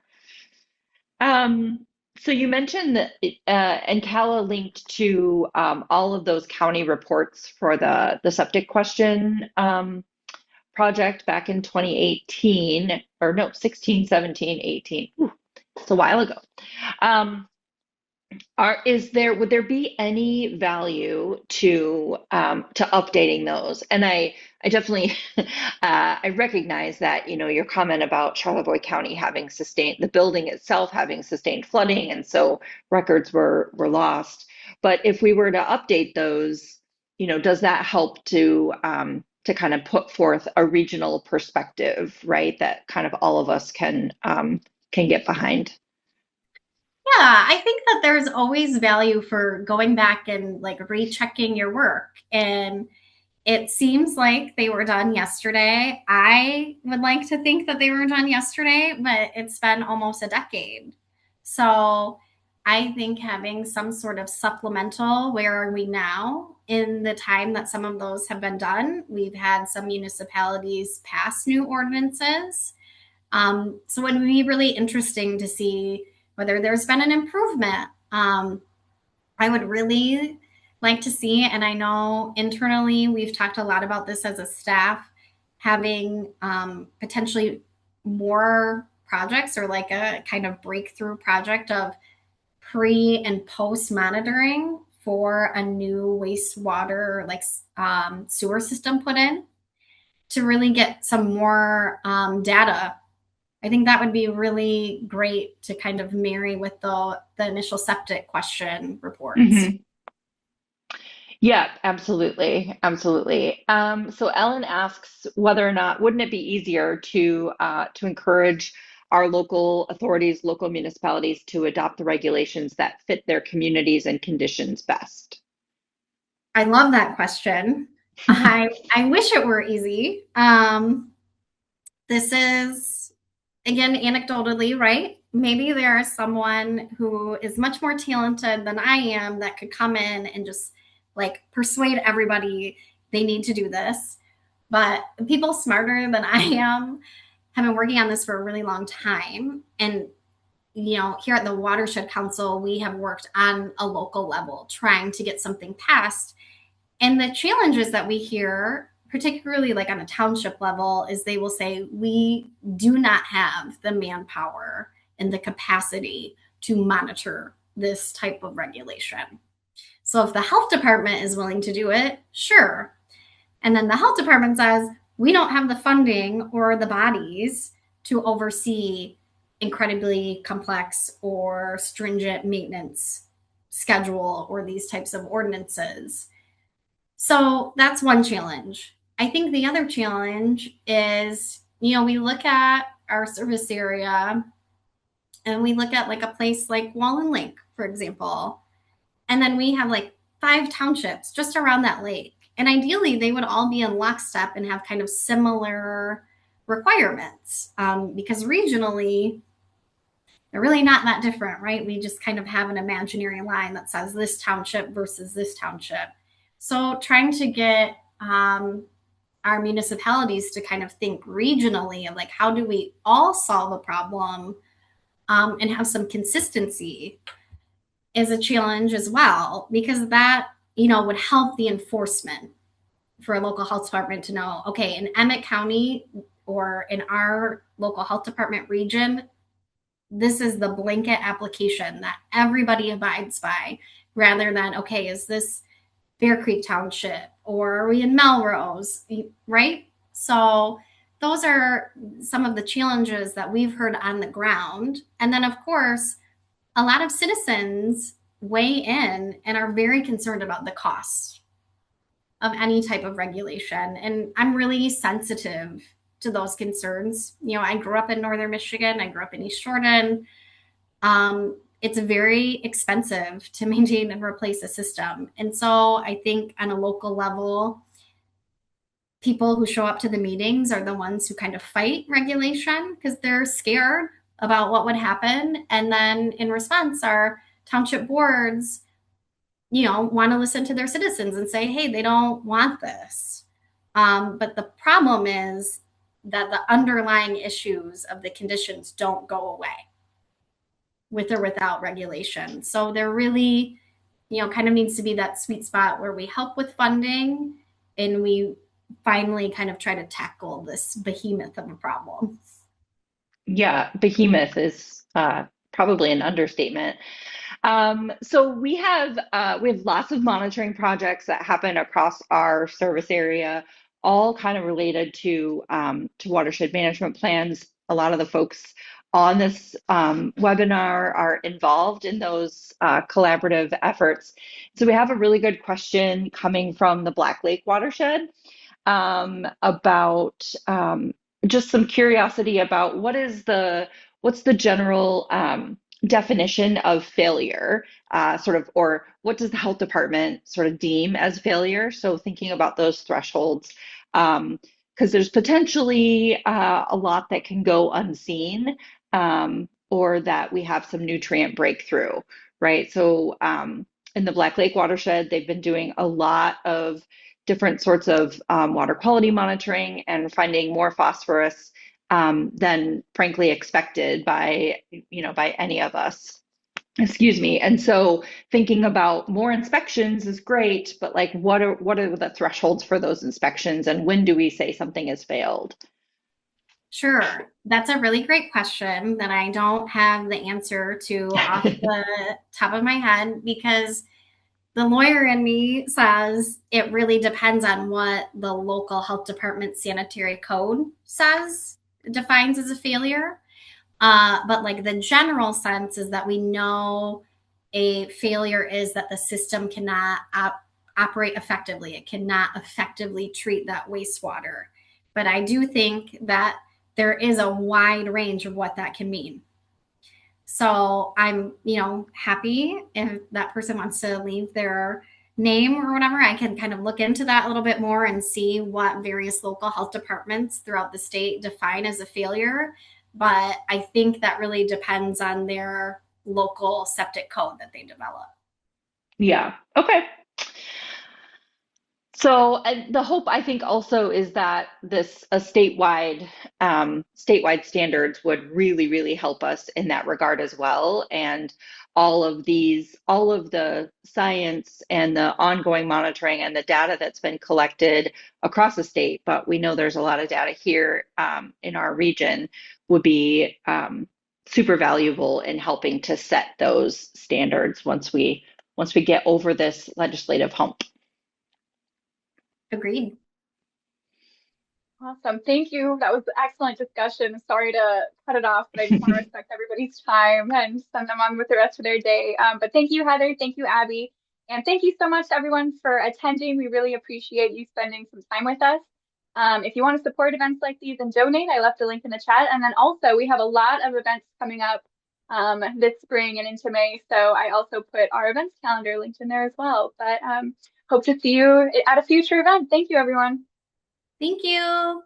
Um, so you mentioned that and Calla linked to all of those county reports for the septic question project back in 2018, or no, 16, 17, 18. Ooh, it's a while ago. Um, would there be any value to updating those? And I definitely I recognize that, your comment about Charlevoix County having sustained the building itself having sustained flooding, and so records were lost. But if we were to update those, does that help to kind of put forth a regional perspective, right? That kind of all of us can get behind. Yeah, I think that there's always value for going back and like rechecking your work. And it seems like they were done yesterday. I would like to think that they were done yesterday, but it's been almost a decade. So I think having some sort of supplemental, where are we now in the time that some of those have been done? We've had some municipalities pass new ordinances. So it would be really interesting to see whether there's been an improvement. I would really like to see, and I know internally we've talked a lot about this as a staff, having potentially more projects or like a kind of breakthrough project of pre and post monitoring for a new wastewater like sewer system put in to really get some more data. I think that would be really great to kind of marry with the initial septic question reports. Mhm. Yeah, absolutely. Absolutely. So Ellen asks whether or not, wouldn't it be easier to encourage our local authorities, local municipalities to adopt the regulations that fit their communities and conditions best? I love that question. I wish it were easy. This is again anecdotally, right? Maybe there is someone who is much more talented than I am that could come in and just like persuade everybody they need to do this. But people smarter than I am have been working on this for a really long time. And, here at the Watershed Council, we have worked on a local level trying to get something passed. And the challenges that we hear, particularly like on a township level, is they will say, we do not have the manpower and the capacity to monitor this type of regulation. So if the health department is willing to do it, sure. And then the health department says, we don't have the funding or the bodies to oversee incredibly complex or stringent maintenance schedule or these types of ordinances. So that's one challenge. I think the other challenge is, we look at our service area and we look at like a place like Wallen Lake, for example, and then we have like 5 townships just around that lake. And ideally, they would all be in lockstep and have kind of similar requirements because regionally, they're really not that different, right? We just kind of have an imaginary line that says this township versus this township. So trying to get our municipalities to kind of think regionally of like, how do we all solve a problem and have some consistency? is a challenge as well, because that, would help the enforcement for a local health department to know, okay, in Emmett County or in our local health department region, this is the blanket application that everybody abides by, rather than, okay, is this Bear Creek Township or are we in Melrose, right? So those are some of the challenges that we've heard on the ground. And then, of course, a lot of citizens weigh in and are very concerned about the cost of any type of regulation. And I'm really sensitive to those concerns. I grew up in Northern Michigan, I grew up in East Jordan. It's very expensive to maintain and replace a system. And so I think on a local level, people who show up to the meetings are the ones who kind of fight regulation because they're scared about what would happen. And then in response, our township boards, want to listen to their citizens and say, hey, they don't want this. But the problem is that the underlying issues of the conditions don't go away with or without regulation. So there really, kind of needs to be that sweet spot where we help with funding and we finally kind of try to tackle this behemoth of a problem. Yeah, behemoth is probably an understatement. So we have lots of monitoring projects that happen across our service area, all kind of related to watershed management plans. A lot of the folks on this webinar are involved in those collaborative efforts. So we have a really good question coming from the Black Lake watershed about just some curiosity about what's the general definition of failure, sort of, or what does the health department sort of deem as failure? So thinking about those thresholds, because there's potentially a lot that can go unseen, or that we have some nutrient breakthrough, right? So in the Black Lake watershed, they've been doing a lot of different sorts of water quality monitoring and finding more phosphorus than frankly expected by any of us. Excuse me. And so thinking about more inspections is great, but like what are the thresholds for those inspections and when do we say something has failed? Sure. That's a really great question that I don't have the answer to off the top of my head, because the lawyer in me says it really depends on what the local health department sanitary code says defines as a failure. But like the general sense is that we know a failure is that the system cannot operate effectively. It cannot effectively treat that wastewater. But I do think that there is a wide range of what that can mean. So I'm, happy if that person wants to leave their name or whatever. I can kind of look into that a little bit more and see what various local health departments throughout the state define as a failure. But I think that really depends on their local septic code that they develop. Yeah. Okay. So the hope, I think, also is that this a statewide standards would really, really help us in that regard as well. And all of the science and the ongoing monitoring and the data that's been collected across the state, but we know there's a lot of data here in our region, would be super valuable in helping to set those standards once we get over this legislative hump. Agreed. Awesome. Thank you. That was excellent discussion. Sorry to cut it off, but I just want to respect everybody's time and send them on with the rest of their day. But thank you, Heather. Thank you, Abby. And thank you so much to everyone for attending. We really appreciate you spending some time with us. If you want to support events like these and donate, I left a link in the chat. And then also we have a lot of events coming up this spring and into May. So I also put our events calendar linked in there as well. But hope to see you at a future event. Thank you, everyone. Thank you.